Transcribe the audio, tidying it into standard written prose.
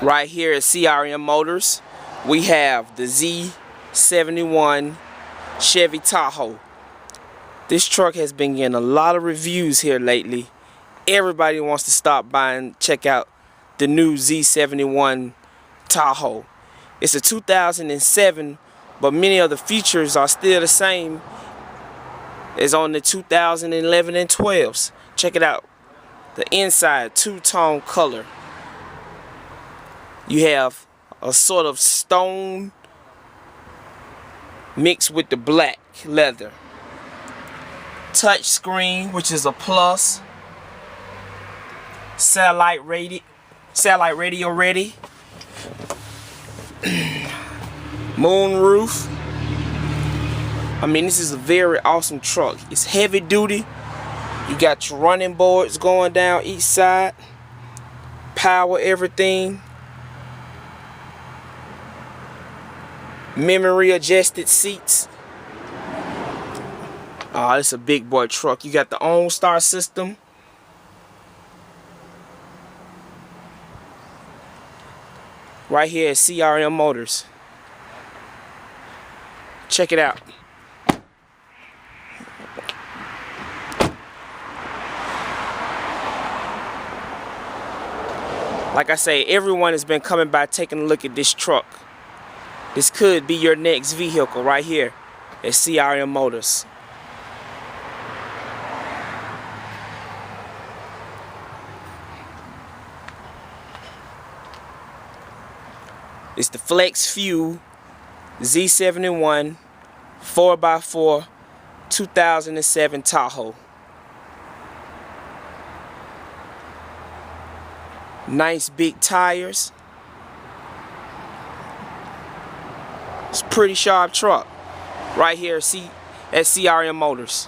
Right here at CRM Motors, we have the Z71 Chevy Tahoe. This truck has been getting a lot of reviews here lately. Everybody wants to stop by and check out the new Z71 Tahoe. It's a 2007, but many of the features are still the same as on the 2011 and 12s. Check it out. The inside, two-tone color. You have a sort of stone mixed with the black leather. Touch screen, which is a plus. Satellite radio ready. Moonroof. I mean, this is a very awesome truck. It's heavy duty. You got your running boards going down each side. Power everything. Memory adjusted seats. Oh, this is a big boy truck. You got the OnStar system. Right here at CRM Motors. Check it out. Like I say, everyone has been coming by taking a look at this truck. This could be your next vehicle right here at CRM Motors. It's the Flex Fuel Z71 4x4 2007 Tahoe. Nice big tires. It's a pretty sharp truck right here at CRM Motors.